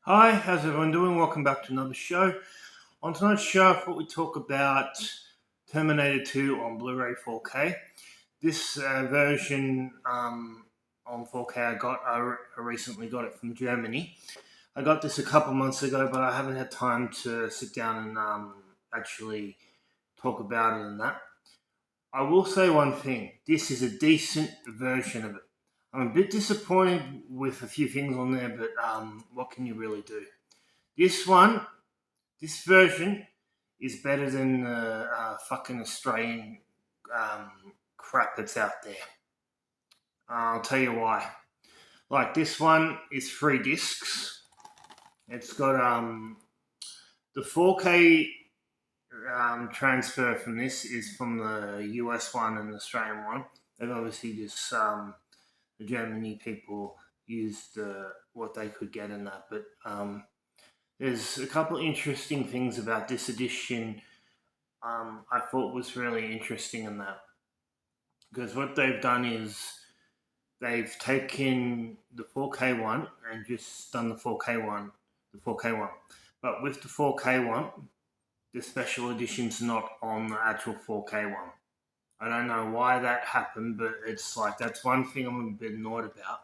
Hi, how's everyone doing? Welcome back to another show. On tonight's show, I thought we'd talk about Terminator 2 on Blu-ray 4K. This version on 4K I recently got it from Germany. I got this a couple months ago, but I haven't had time to sit down and actually talk about it and that. I will say one thing: this is a decent version of it. I'm a bit disappointed with a few things on there, but what can you really do? This one, this version is better than the fucking Australian crap that's out there. I'll tell you why. Like this one is 3 discs. It's got the 4K transfer from this is from the US one and the Australian one. They've obviously just the Germany people used what they could get in that, but there's a couple of interesting things about this edition. I thought was really interesting in that because what they've done is they've taken the 4K one and just done the 4K one. But with the 4K one, the special edition's not on the actual 4K one. I don't know why that happened, but it's like that's one thing I'm a bit annoyed about.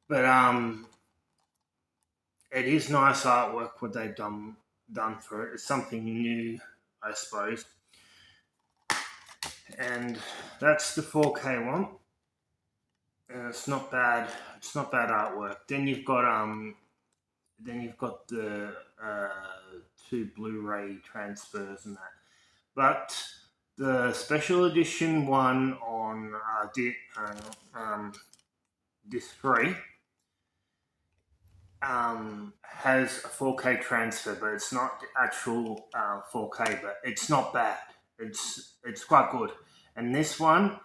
But it is nice artwork what they've done for it. It's something new, I suppose. And that's the 4K one. And it's not bad. It's not bad artwork. Then you've got the two Blu-ray transfers and that. But the special edition one on disc three has a 4K transfer, but it's not the actual 4K. But it's not bad. It's quite good. And this one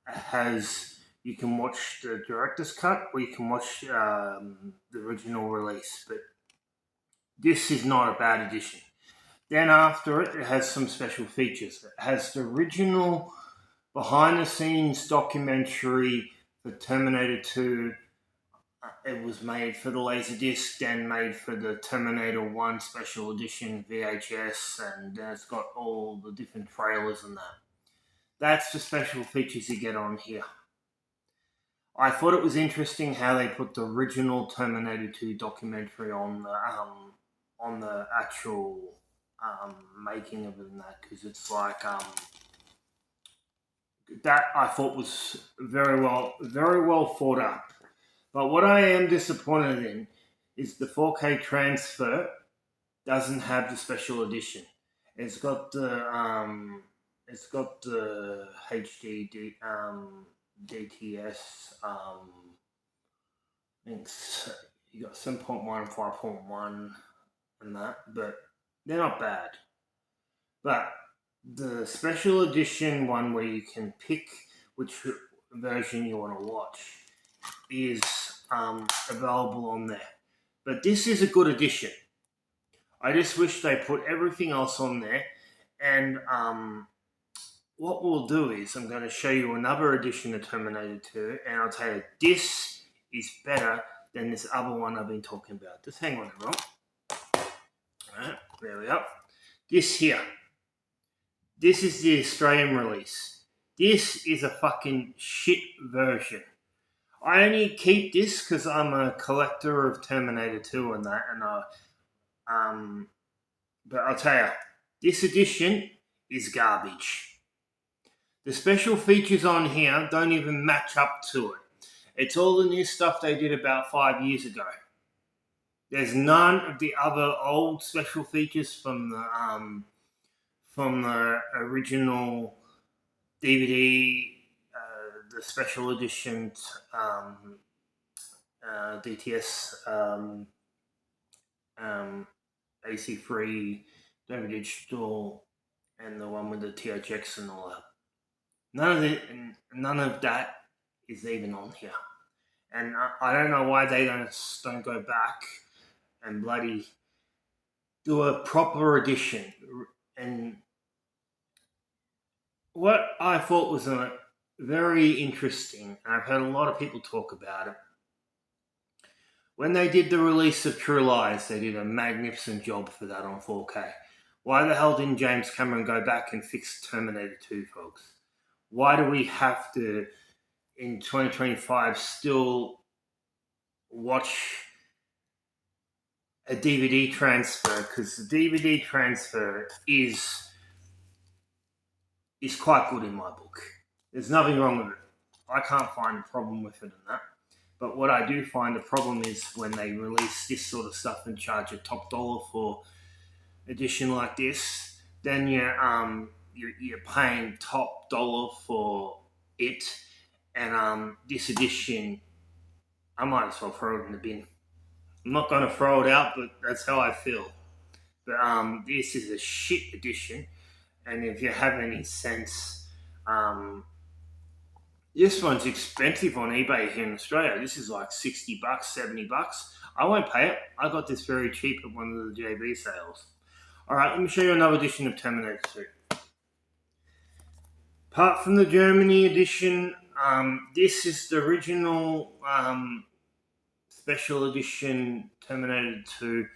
has you can watch the director's cut or you can watch the original release. But this is not a bad edition. Then after it, it has some special features. It has the original behind the scenes documentary for Terminator 2. It was made for the Laserdisc, then made for the Terminator 1 Special Edition VHS, and it's got all the different trailers and that. That's the special features you get on here. I thought it was interesting how they put the original Terminator 2 documentary on the actual making of it and that, because it's like that I thought was very well thought up. But what I am disappointed in is the 4K transfer doesn't have the special edition. It's got the HD DTS. I think you got 7.1, 5.1, and that, but they're not bad. But the special edition one where you can pick which version you want to watch is available on there. But this is a good edition. I just wish they put everything else on there. And what we'll do is I'm going to show you another edition of Terminator 2, and I'll tell you this is better than this other one I've been talking about. Just hang on, everyone. Alright, there we are. This here. This is the Australian release. This is a fucking shit version. I only keep this because I'm a collector of Terminator 2 and that, and but I'll tell you, this edition is garbage. The special features on here don't even match up to it. It's all the new stuff they did about 5 years ago. There's none of the other old special features from the original DVD, the special edition DTS AC3, Dolby Digital, and the one with the THX and all that. None of that is even on here, and I don't know why they don't go back and bloody do a proper edition. And what I thought was very interesting, and I've heard a lot of people talk about it, When they did the release of True Lies, they did a magnificent job for that on 4K. Why the hell didn't James Cameron go back and fix Terminator 2, folks? Why do we have to, in 2025, still watch a DVD transfer? Because the DVD transfer is quite good in my book. There's nothing wrong with it. I can't find a problem with it in that. But what I do find a problem is when they release this sort of stuff and charge a top dollar for edition like this, then you're paying top dollar for it, and this edition, I might as well throw it in the bin. I'm not going to throw it out, but that's how I feel. But this is a shit edition, and if you have any sense, this one's expensive on eBay here in Australia. This is like $60, $70. I won't pay it. I got this very cheap at one of the JB sales. All right, let me show you another edition of Terminator 2. Apart from the Germany edition, this is the original special edition Terminator 2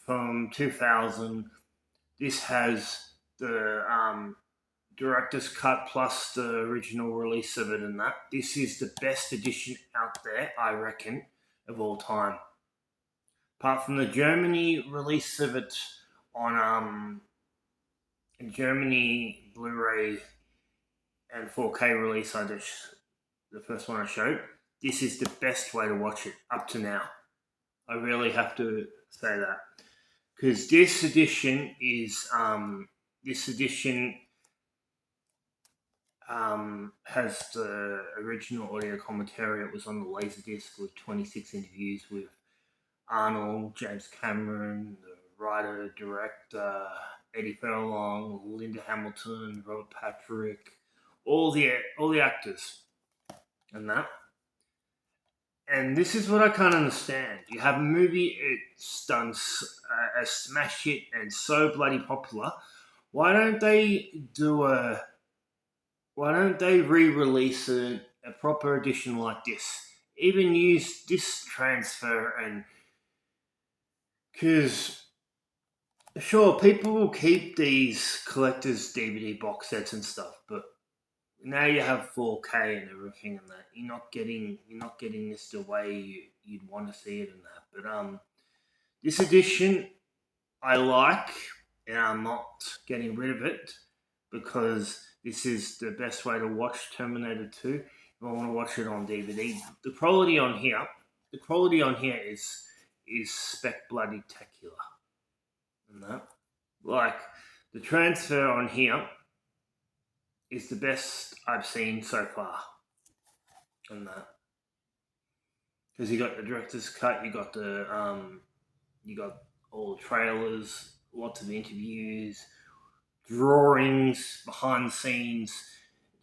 from 2000. This has the director's cut plus the original release of it and that. This is the best edition out there, I reckon, of all time. Apart from the Germany release of it on Germany Blu-ray and 4K release, the first one I showed, this is the best way to watch it up to now. I really have to say that. Because this edition has the original audio commentary. It was on the Laserdisc with 26 interviews with Arnold, James Cameron, the writer, director, Eddie Furlong, Linda Hamilton, Robert Patrick, all the actors and that. And this is what I can't understand. You have a movie, it's done a smash hit and so bloody popular. Why don't they re-release a proper edition like this? Even use this transfer, and because sure, people will keep these collectors DVD box sets and stuff, but now you have 4K and everything and that. You're not getting this the way you'd want to see it and that. But this edition I like, and I'm not getting rid of it because this is the best way to watch Terminator 2 if I want to watch it on DVD. The quality on here is spec bloody tacular. And that. Like the transfer on here is the best I've seen so far. And that. Because you got the director's cut, you got all the trailers, lots of interviews, drawings, behind the scenes,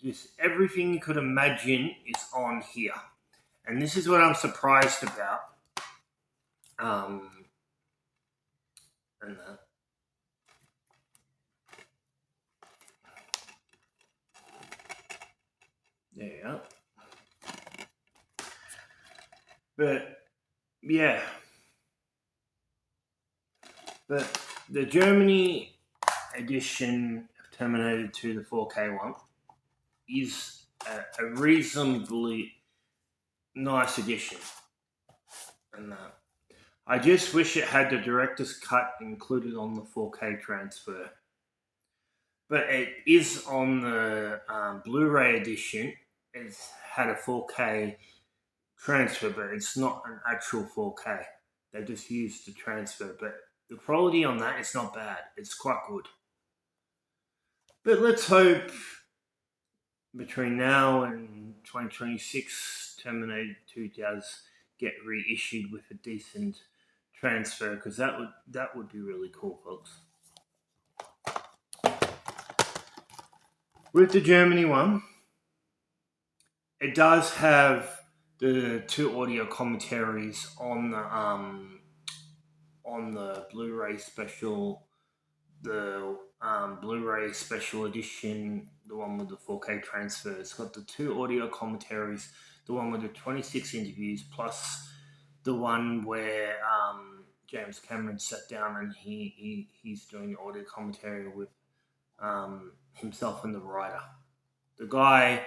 just everything you could imagine is on here. And this is what I'm surprised about. And that. There you go. But yeah. But the Germany edition of Terminator 2, the 4K one, is a reasonably nice edition. And I just wish it had the director's cut included on the 4K transfer. But it is on the Blu-ray edition. It's had a 4K transfer, but it's not an actual 4K. They just used the transfer. But the quality on that is not bad. It's quite good. But let's hope between now and 2026, Terminator 2 does get reissued with a decent transfer, because that would be really cool, folks. With the Germany one, it does have the two audio commentaries on the Blu-ray special, the Blu-ray special edition, the one with the 4K transfer. It's got the two audio commentaries, the one with the 26 interviews plus the one where James Cameron sat down and he's doing audio commentary with himself and the writer. The guy,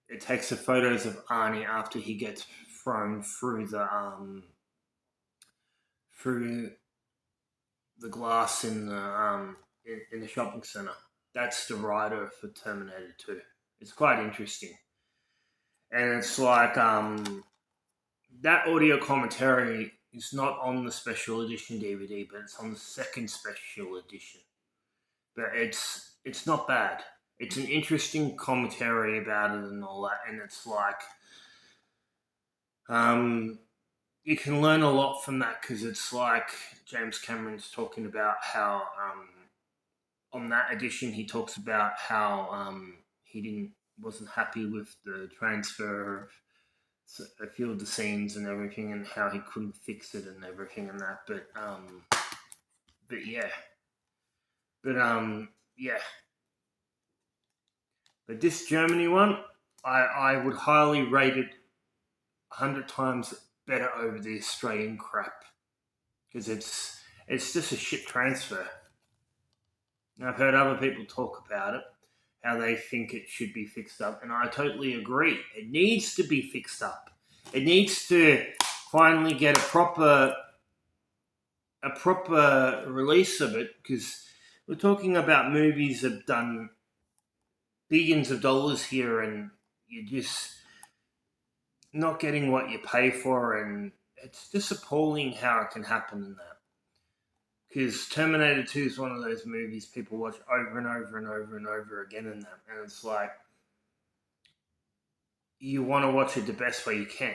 it takes the photos of Arnie after he gets thrown through the glass in the shopping center. That's the writer for Terminator 2. It's quite interesting, and it's like that audio commentary is not on the special edition DVD, but it's on the second special edition. But it's not bad. It's an interesting commentary about it and all that, and it's like you can learn a lot from that because it's like James Cameron's talking about how on that edition he talks about how he wasn't happy with the transfer of a few of the scenes and everything, and how he couldn't fix it and everything and that. But yeah, yeah. But this Germany one, I would highly rate it 100 times better over the Australian crap because it's just a shit transfer. And I've heard other people talk about it, how they think it should be fixed up, and I totally agree. It needs to be fixed up. It needs to finally get a proper release of it, because we're talking about movies that have done billions of dollars here, and you're just not getting what you pay for, and it's just appalling how it can happen in that. Because Terminator 2 is one of those movies people watch over and over and over and over again in that. And it's like, you want to watch it the best way you can.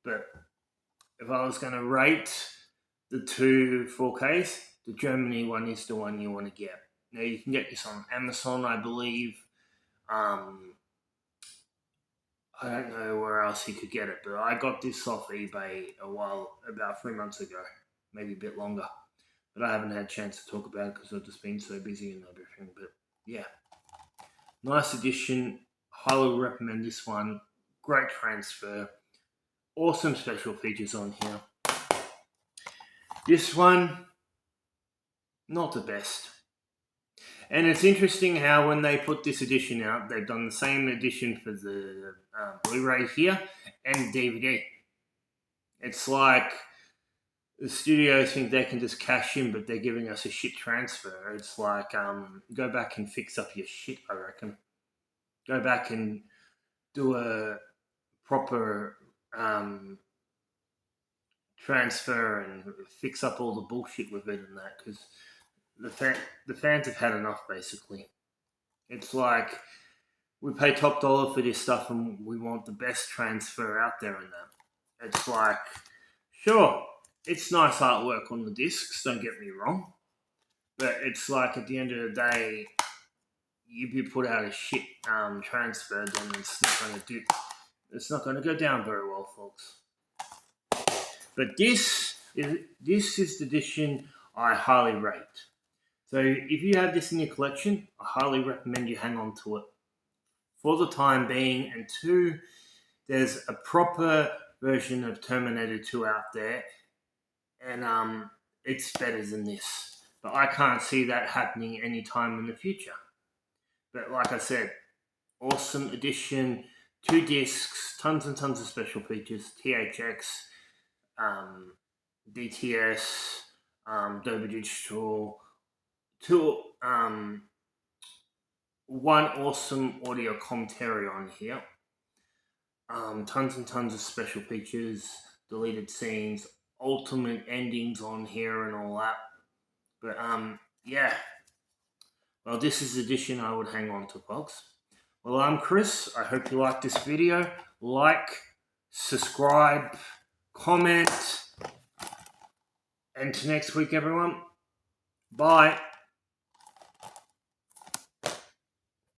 But if I was going to rate the two 4Ks, the Germany one is the one you want to get. Now, you can get this on Amazon, I believe. I don't know where else you could get it, but I got this off eBay about 3 months ago, maybe a bit longer. But I haven't had a chance to talk about it because I've just been so busy and everything. But yeah, nice edition. Highly recommend this one. Great transfer. Awesome special features on here. This one, not the best. And it's interesting how when they put this edition out, they've done the same edition for the Blu-ray here and DVD. It's like the studios think they can just cash in, but they're giving us a shit transfer. It's like, go back and fix up your shit, I reckon. Go back and do a proper transfer and fix up all the bullshit with it and that, because the fans have had enough, basically. It's like, we pay top dollar for this stuff and we want the best transfer out there in that. It's like, sure, it's nice artwork on the discs, don't get me wrong. But it's like, at the end of the day, if you put out a shit transfer, then it's not going to go down very well, folks. But this is the edition I highly rate. So if you have this in your collection, I highly recommend you hang on to it for the time being. And two, there's a proper version of Terminator 2 out there, and it's better than this. But I can't see that happening anytime in the future. But like I said, awesome edition, 2 discs, tons and tons of special features, THX, DTS, Dolby Digital, one awesome audio commentary on here, tons and tons of special features, deleted scenes, ultimate endings on here and all that. But yeah, well, this is the edition I would hang on to, folks. Well, I'm Chris. I hope you liked this video. Like, subscribe, comment, and to next week, everyone. Bye.